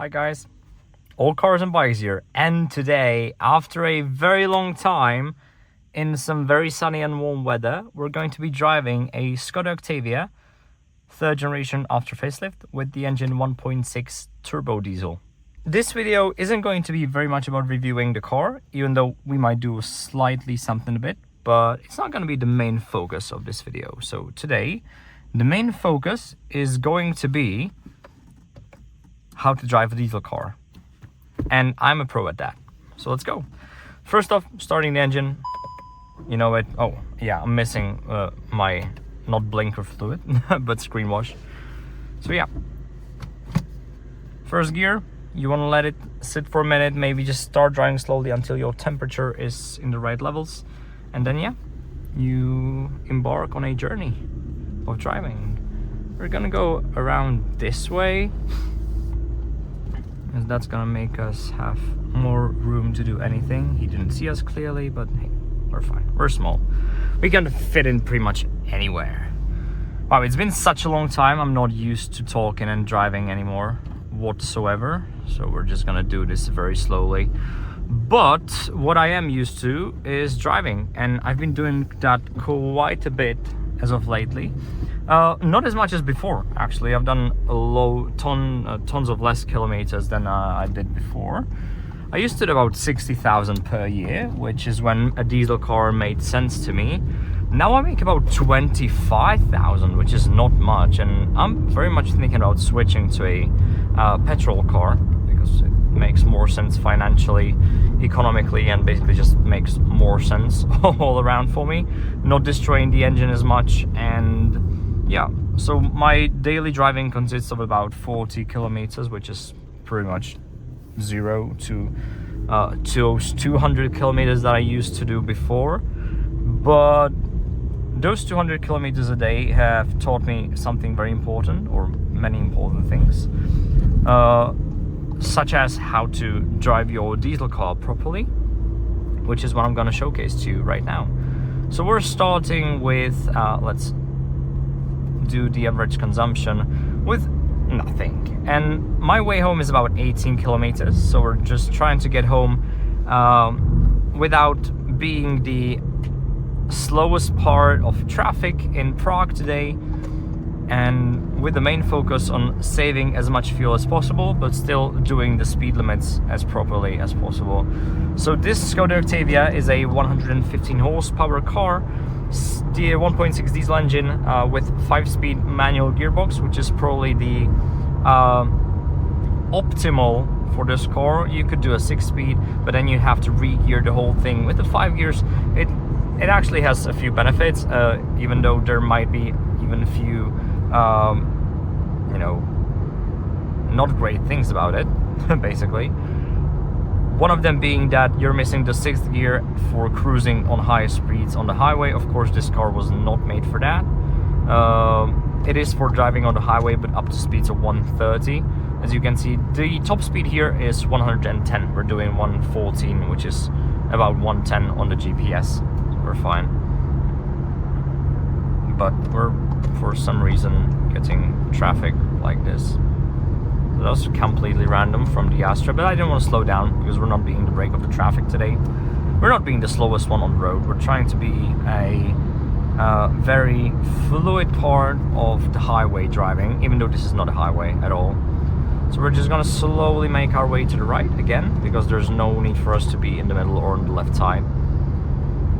Hi guys, All Cars and Bikes here, and today, after a very long time in some very sunny and warm weather, we're going to be driving a ŠKODA Octavia 3rd generation after facelift with the engine 1.6 turbo diesel. This video isn't going to be very much about reviewing the car, even though we might do slightly something a bit, but it's not going to be the main focus of this video. So today, the main focus is going to be how to drive a diesel car, and I'm a pro at that, so let's go. First off, starting the engine. You know it. Oh yeah, I'm missing my not blinker fluid but screen wash. So yeah, first gear, you want to let it sit for a minute, maybe just start driving slowly until your temperature is in the right levels, and then yeah, you embark on a journey of driving. We're gonna go around this way, and that's gonna make us have more room to do anything. He didn't see us clearly, but hey, we're fine. We're small. We can fit in pretty much anywhere. Wow, it's been such a long time. I'm not used to talking and driving anymore whatsoever, so we're just gonna do this very slowly. But what I am used to is driving, and I've been doing that quite a bit as of lately. Not as much as before, actually. I've done tons of less kilometers than I did before. I used to do about 60,000 per year, which is when a diesel car made sense to me. Now I make about 25,000, which is not much, and I'm very much thinking about switching to a petrol car, because it makes more sense financially, economically, and basically just makes more sense all around for me, not destroying the engine as much. And yeah, so my daily driving consists of about 40 kilometers, which is pretty much 0 to those 200 kilometers that I used to do before. But those 200 kilometers a day have taught me something very important, or many important things, such as how to drive your diesel car properly, which is what I'm going to showcase to you right now. So we're starting with, let's do the average consumption with nothing, and my way home is about 18 kilometers, so we're just trying to get home without being the slowest part of traffic in Prague today, and with the main focus on saving as much fuel as possible, but still doing the speed limits as properly as possible. So this ŠKODA Octavia is a 115 horsepower car, the 1.6 diesel engine with 5-speed manual gearbox, which is probably the optimal for this car. You could do a 6-speed, but then you have to re-gear the whole thing. With the 5 gears, it actually has a few benefits, even though there might be even a few you know, not great things about it. Basically, one of them being that you're missing the 6th gear for cruising on high speeds on the highway. Of course, this car was not made for that. It is for driving on the highway, but up to speeds of 130. As you can see, the top speed here is 110. We're doing 114, which is about 110 on the GPS. So we're fine. But we're, for some reason, getting traffic like this. So that was completely random from the Astra, but I didn't want to slow down because we're not being the brake of the traffic today. We're not being the slowest one on the road. We're trying to be a very fluid part of the highway driving, even though this is not a highway at all. So we're just gonna slowly make our way to the right again, because there's no need for us to be in the middle or on the left side,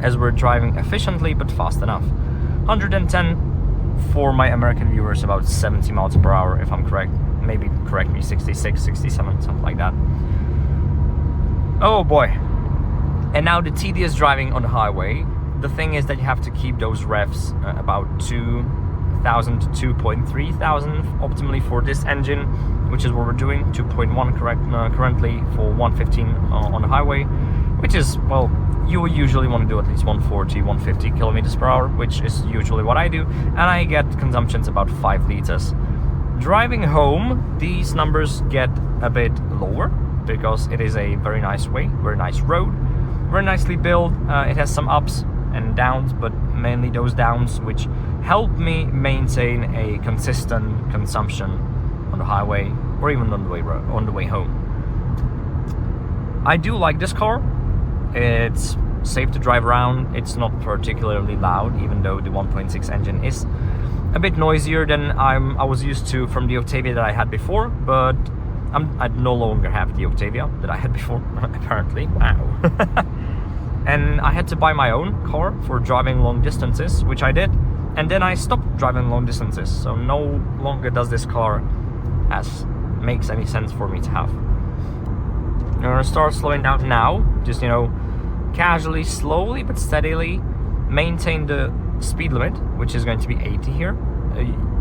as we're driving efficiently but fast enough. 110 for my American viewers, about 70 miles per hour if I'm correct. Maybe correct me, 66, 67, something like that. Oh boy. And now the tedious driving on the highway. The thing is that you have to keep those revs about 2,000 to 2.3 thousand optimally for this engine, which is what we're doing. 2.1 currently for 115 on the highway, which is, well, you will usually want to do at least 140, 150 kilometers per hour, which is usually what I do, and I get consumptions about 5 liters. Driving home, these numbers get a bit lower because it is a very nice way, very nice road, very nicely built. It has some ups and downs, but mainly those downs, which help me maintain a consistent consumption on the highway, or even on the way home. I do like this car. It's safe to drive around. It's not particularly loud, even though the 1.6 engine is a bit noisier than I was used to from the Octavia that I had before, but I no longer have the Octavia that I had before, apparently. Wow. And I had to buy my own car for driving long distances, which I did, and then I stopped driving long distances, so no longer does this car makes any sense for me to have. I'm gonna start slowing down now, just, you know, casually, slowly but steadily maintain the speed limit, which is going to be 80 here.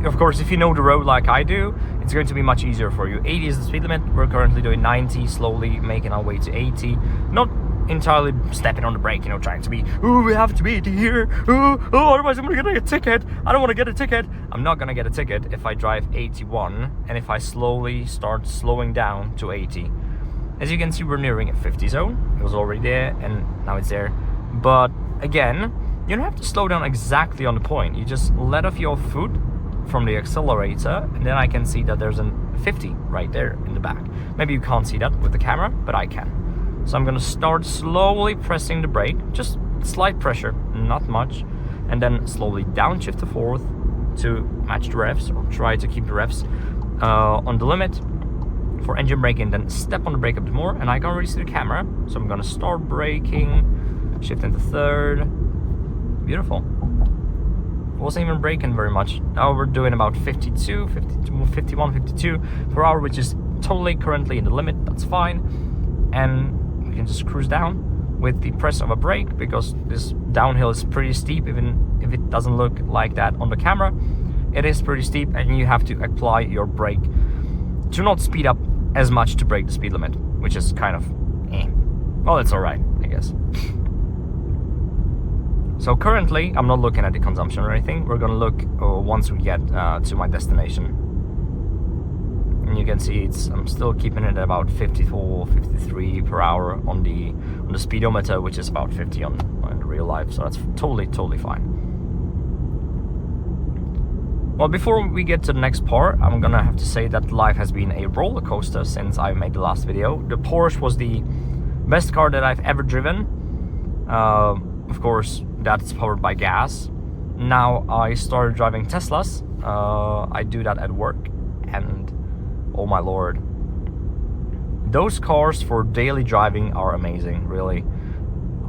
Of course, if you know the road like I do, it's going to be much easier for you. 80 is the speed limit. We're currently doing 90, slowly making our way to 80. Not entirely stepping on the brake, you know, trying to be, oh, we have to be 80 here, oh, otherwise I'm gonna get a ticket. I don't want to get a ticket. I'm not gonna get a ticket if I drive 81 and if I slowly start slowing down to 80. As you can see, we're nearing a 50 zone. It was already there and now it's there. But again, you don't have to slow down exactly on the point. You just let off your foot from the accelerator, and then I can see that there's a 50 right there in the back. Maybe you can't see that with the camera, but I can. So I'm gonna start slowly pressing the brake, just slight pressure, not much, and then slowly downshift to fourth to match the revs, or try to keep the revs on the limit for engine braking, then step on the brake a bit more, and I can't really see the camera, so I'm gonna start braking, shift into third. Beautiful. Wasn't even braking very much. Now we're doing about 52, 51, 52 per hour, which is totally currently in the limit. That's fine. And we can just cruise down with the press of a brake, because this downhill is pretty steep, even if it doesn't look like that on the camera. It is pretty steep, and you have to apply your brake to not speed up as much to break the speed limit, which is kind of well, it's alright, I guess. So currently, I'm not looking at the consumption or anything. We're gonna look once we get to my destination. And you can see I'm still keeping it at about 54, 53 per hour on the speedometer, which is about 50 on the real life. So that's totally fine. Well, before we get to the next part, I'm gonna have to say that life has been a roller coaster since I made the last video. The Porsche was the best car that I've ever driven. Of course, that's powered by gas. Now I started driving Teslas. I do that at work, and oh my lord, those cars for daily driving are amazing, really.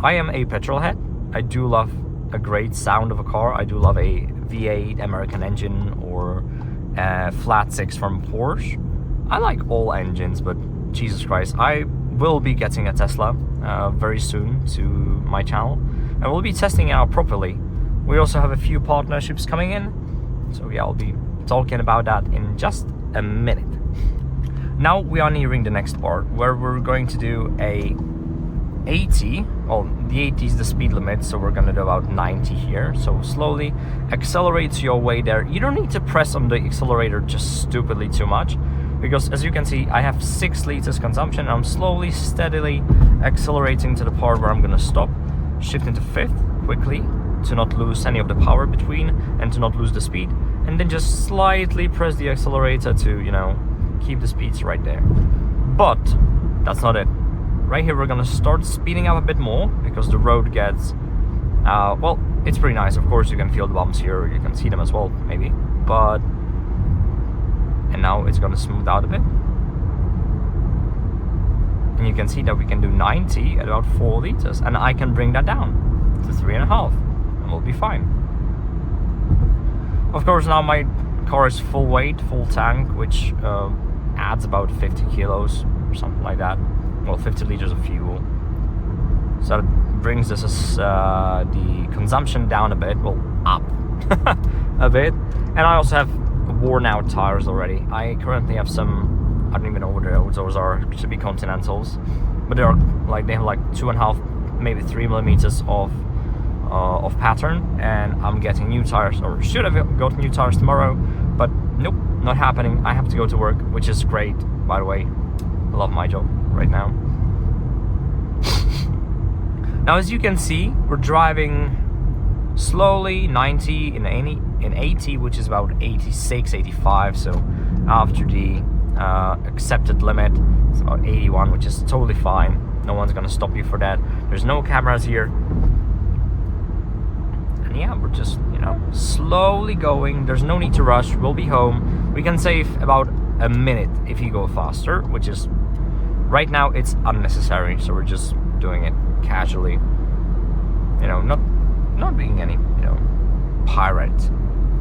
I am a petrol head. I do love a great sound of a car. I do love a V8 American engine or a flat six from Porsche. I like all engines, but Jesus Christ, I will be getting a Tesla very soon to my channel, and we'll be testing it out properly. We also have a few partnerships coming in, so yeah, I'll be talking about that in just a minute. Now we are nearing the next part, where we're going to do a 80. Well, the 80 is the speed limit, so we're gonna do about 90 here. So slowly accelerate your way there. You don't need to press on the accelerator just stupidly too much, because as you can see, I have 6 liters consumption, and I'm slowly, steadily accelerating to the part where I'm gonna stop, shift into fifth quickly to not lose any of the power between and to not lose the speed, and then just slightly press the accelerator to, you know, keep the speeds right there. But that's not it. Right here, we're gonna start speeding up a bit more, because the road gets, well, it's pretty nice. Of course, you can feel the bumps here, you can see them as well, maybe, but, and now it's gonna smooth out a bit. And you can see that we can do 90 at about 4 liters, and I can bring that down to 3.5, and we'll be fine. Of course, now my car is full weight, full tank, which adds about 50 kilos or something like that. Well, 50 liters of fuel. So that brings this the consumption down a bit, well, up a bit. And I also have worn out tires already. I currently have some, I don't even know what those are, should be Continentals, but they have like 2.5, maybe 3 millimeters of pattern, and I'm getting new tires, or should have got new tires tomorrow, but nope, not happening. I have to go to work, which is great, by the way. I love my job right now. Now, as you can see, we're driving slowly 90 in 80, which is about 86, 85. So after the accepted limit, it's about 81, which is totally fine. No one's gonna stop you for that. There's no cameras here. And yeah, we're just, you know, slowly going. There's no need to rush. We'll be home. We can save about a minute if you go faster, which is, right now it's unnecessary. So we're just doing it casually. You know, not being any, you know, pirate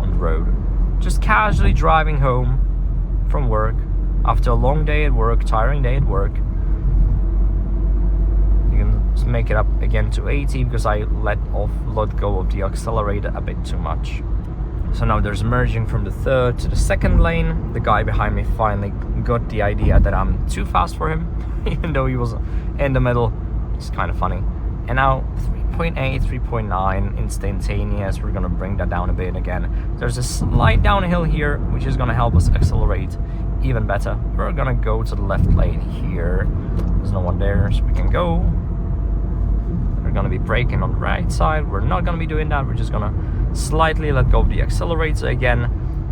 on the road. Just casually driving home from work after a long day at work, tiring day at work. You can make it up again to 80 because I let go of the accelerator a bit too much. So now there's merging from the third to the second lane. The guy behind me finally got the idea that I'm too fast for him, even though he was in the middle. It's kind of funny. And now 3.8, 3.9 instantaneous. We're gonna bring that down a bit again. There's a slight downhill here, which is gonna help us accelerate even better. We're gonna go to the left lane here. There's no one there, so we can go. We're gonna be braking on the right side. We're not gonna be doing that. We're just gonna slightly let go of the accelerator again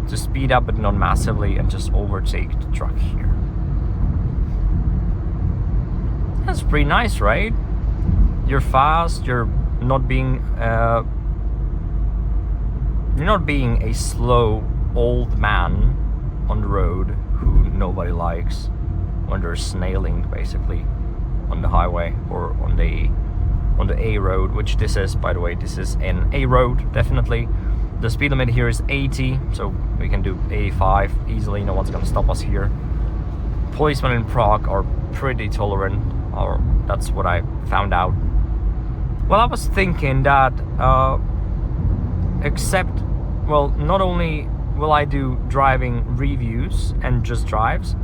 to speed up, but not massively, and just overtake the truck here. That's pretty nice, right? You're fast. You're not being a slow old man on the road who nobody likes when they're snailing basically on the highway or on the A road, which this is, by the way. This is an A road, definitely. The speed limit here is 80, so we can do 85 easily. No one's gonna stop us here. Policemen in Prague are pretty tolerant, or that's what I found out. Well, I was thinking that not only will I do driving reviews and just drives,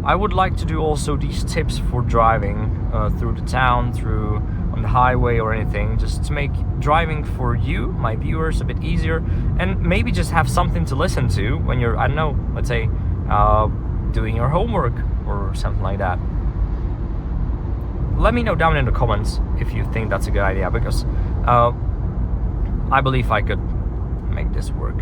I would like to do also these tips for driving through the town, on the highway or anything, just to make driving for you, my viewers, a bit easier, and maybe just have something to listen to when you're, I don't know, let's say doing your homework or something like that. Let me know down in the comments if you think that's a good idea, because I believe I could make this work.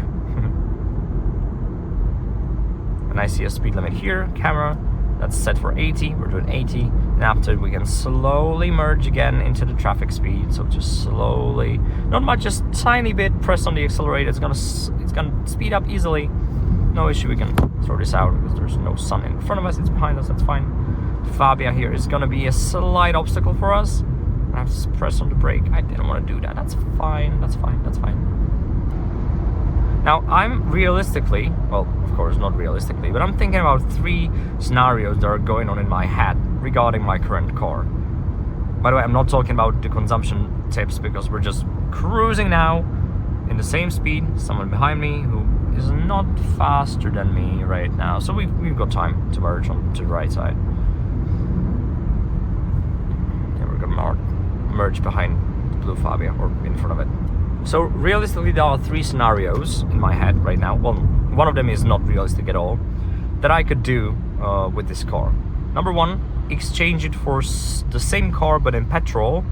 And I see a speed limit here, camera, that's set for 80, we're doing 80, and after we can slowly merge again into the traffic speed, so just slowly, not much, just tiny bit, press on the accelerator, it's gonna speed up easily, no issue. We can throw this out because there's no sun in front of us, it's behind us, that's fine. Fabia here is gonna be a slight obstacle for us. I have to press on the brake. I didn't want to do that. That's fine. That's fine. Now I'm realistically, well, of course not realistically, but I'm thinking about 3 scenarios that are going on in my head regarding my current car. By the way, I'm not talking about the consumption tips because we're just cruising now in the same speed. Someone behind me who is not faster than me right now, so we've got time to merge on to the right side. Merge behind the blue Fabia or in front of it. So realistically, there are 3 scenarios in my head right now. Well, one of them is not realistic at all, that I could do with this car. Number 1, exchange it for the same car but in petrol,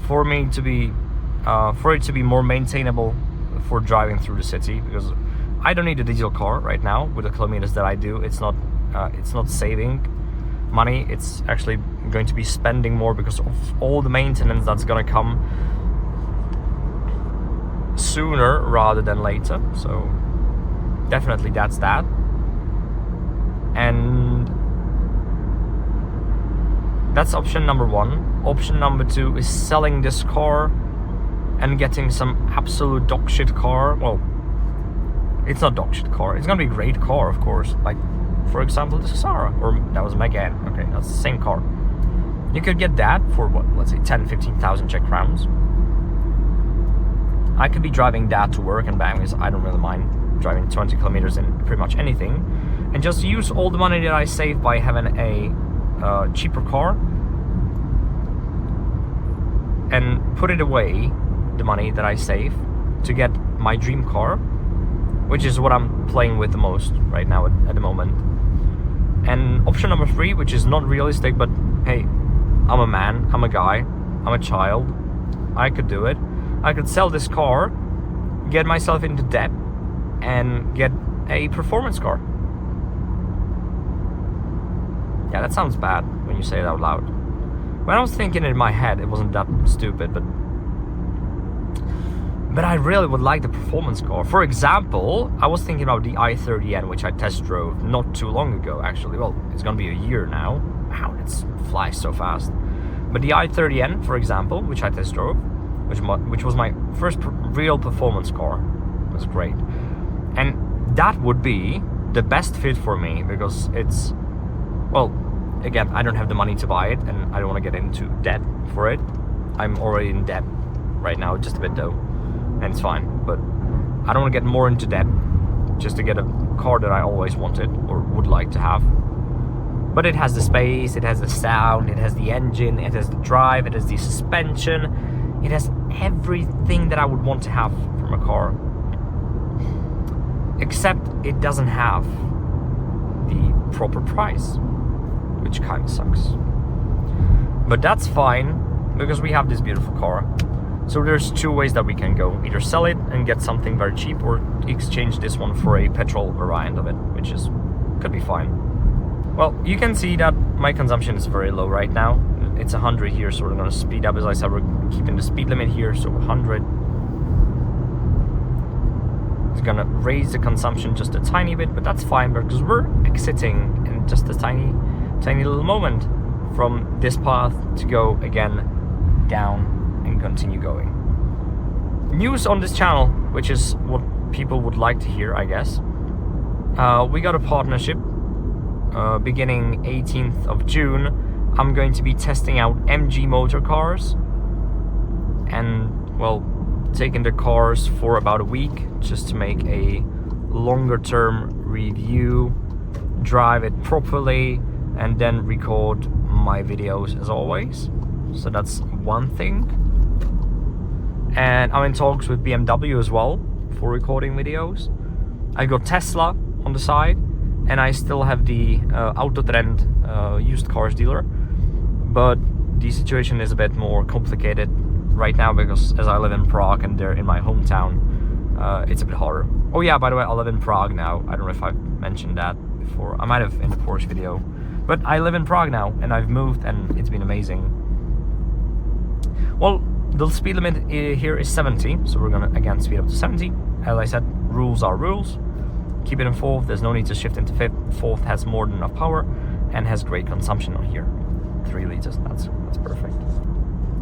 for it to be more maintainable for driving through the city, because I don't need a diesel car right now with the kilometers that I do. It's not saving money, it's actually going to be spending more because of all the maintenance that's gonna come sooner rather than later. So definitely that's that. And that's option number 1. Option number 2 is selling this car and getting some absolute dog shit car. Well, it's not dog shit car, it's gonna be a great car, of course, like for example the Sahara, or that was a Megane. Okay, that's the same car. You could get that for what, let's say 10-15,000 Czech crowns. I could be driving that to work and back because I don't really mind driving 20 kilometers in pretty much anything, and just use all the money that I save by having a cheaper car and put it away, the money that I save, to get my dream car, which is what I'm playing with the most right now at the moment. And option number 3, which is not realistic, but hey, I'm a man, I'm a guy, I'm a child, I could do it. I could sell this car, get myself into debt, and get a performance car. Yeah, that sounds bad when you say it out loud. When I was thinking it in my head, it wasn't that stupid, but I really would like the performance car. For example, I was thinking about the i30N, which I test drove not too long ago, actually. Well, it's gonna be a year now. Wow, it flies so fast. But the i30N, for example, which I test drove, which was my first real performance car, was great. And that would be the best fit for me because it's, well, again, I don't have the money to buy it and I don't want to get into debt for it. I'm already in debt right now, just a bit though, and it's fine. But I don't want to get more into debt just to get a car that I always wanted or would like to have. But it has the space, it has the sound, it has the engine, it has the drive, it has the suspension, it has everything that I would want to have from a car. Except it doesn't have the proper price, which kind of sucks. But that's fine, because we have this beautiful car. So there's two ways that we can go. Either sell it and get something very cheap, or exchange this one for a petrol variant of it, which could be fine. Well, you can see that my consumption is very low right now. It's 100 here, so we're gonna speed up. As I said, we're keeping the speed limit here, so 100. It's gonna raise the consumption just a tiny bit, but that's fine because we're exiting in just a tiny little moment from this path to go again down and continue going. News on this channel, which is what people would like to hear, I guess. We got a partnership beginning 18th of June. I'm going to be testing out MG motor cars and, well, taking the cars for about a week just to make a longer term review, drive it properly, and then record my videos as always. So that's one thing. And I'm in talks with BMW as well for recording videos. I got Tesla on the side, and I still have the Autotrend used cars dealer. But the situation is a bit more complicated right now because as I live in Prague and they're in my hometown, it's a bit harder. Oh yeah, by the way, I live in Prague now. I don't know if I've mentioned that before. I might have in the Porsche video. But I live in Prague now and I've moved and it's been amazing. Well, the speed limit here is 70, so we're gonna again speed up to 70. As I said, rules are rules. Keep it in fourth, there's no need to shift into fifth. Fourth has more than enough power and has great consumption on here. 3 liters, that's perfect.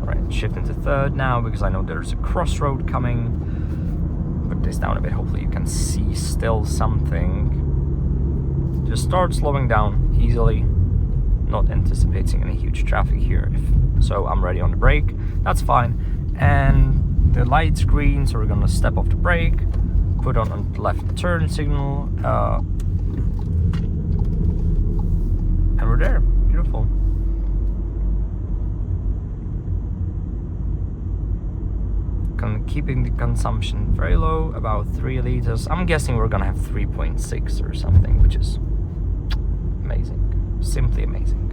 Alright, shift into third now because I know there's a crossroad coming. Put this down a bit, hopefully you can see still something. Just start slowing down easily, not anticipating any huge traffic here. So I'm ready on the brake, that's fine. And the light's green, so we're gonna step off the brake, put on a left turn signal, and we're there, beautiful. Keeping the consumption very low, about 3 liters. I'm guessing we're gonna have 3.6 or something, which is amazing, simply amazing.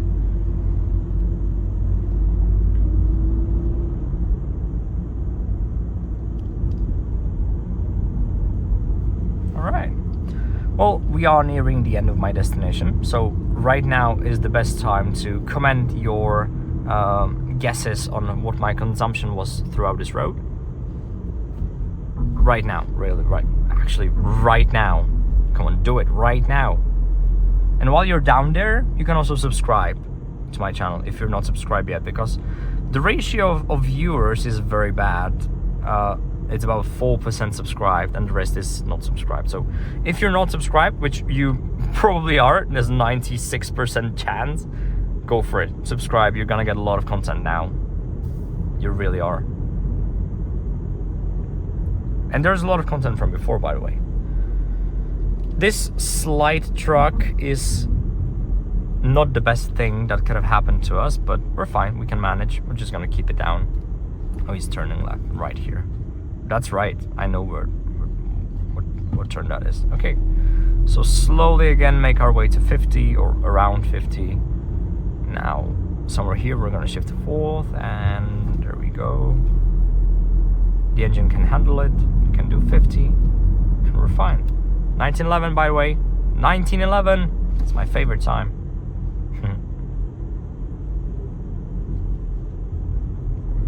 All right, well, we are nearing the end of my destination, so right now is the best time to comment your guesses on what my consumption was throughout this road. Right now, really, actually right now. Come on, do it right now. And while you're down there, you can also subscribe to my channel if you're not subscribed yet, because the ratio of viewers is very bad. It's about 4% subscribed and the rest is not subscribed. So if you're not subscribed, which you probably are, there's a 96% chance, go for it. Subscribe, you're gonna get a lot of content now. You really are. And there's a lot of content from before, by the way. This slight truck is not the best thing that could have happened to us, but we're fine, we can manage. We're just gonna keep it down. Oh, he's turning left, right here. That's right, I know what turn that is. Okay, so slowly again make our way to 50 or around 50. Now, somewhere here we're gonna shift to fourth, and there we go. The engine can handle it. We can do 50, and we're fine. 1911, by the way. 1911. It's my favorite time.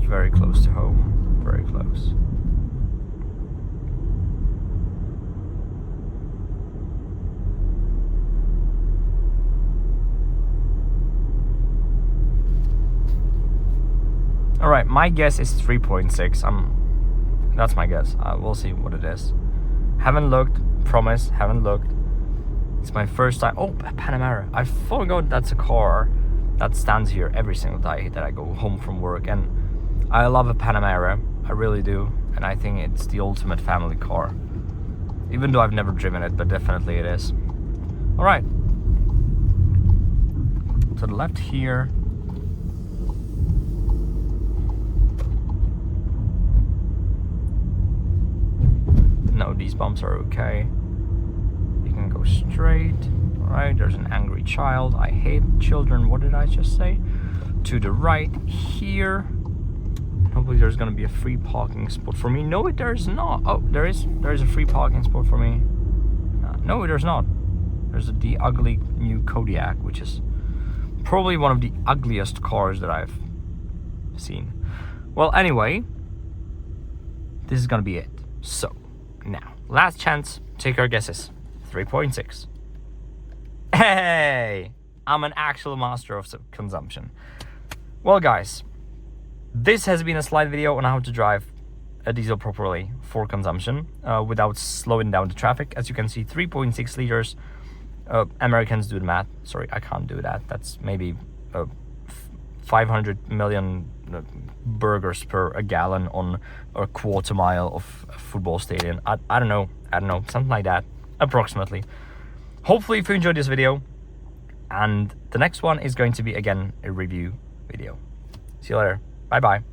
Very close to home. Very close. All right, my guess is 3.6. That's my guess. We'll see what it is. Haven't looked. Promise, haven't looked. It's my first time. Oh, Panamera. I forgot that's a car that stands here every single day that I go home from work, and I love a Panamera. I really do, and I think it's the ultimate family car. Even though I've never driven it, but definitely it is. All right. To the left here. No, these bumps are okay. You can go straight. Alright, there's an angry child. I hate children. What did I just say? To the right here. Hopefully there's gonna be a free parking spot for me. No, there's not. Oh, there is. There's a free parking spot for me. No, there's not. There's the ugly new Kodiak, which is probably one of the ugliest cars that I've seen. Well, anyway, this is gonna be it. So, now, last chance, take our guesses. 3.6. Hey! I'm an actual master of consumption. Well, guys, this has been a slide video on how to drive a diesel properly for consumption without slowing down the traffic. As you can see, 3.6 liters. Americans do the math. Sorry, I can't do that. That's maybe 500 million burgers per a gallon on a quarter mile of football stadium. I don't know, something like that, approximately. Hopefully if you enjoyed this video, and the next one is going to be again a review video. See you later. Bye bye.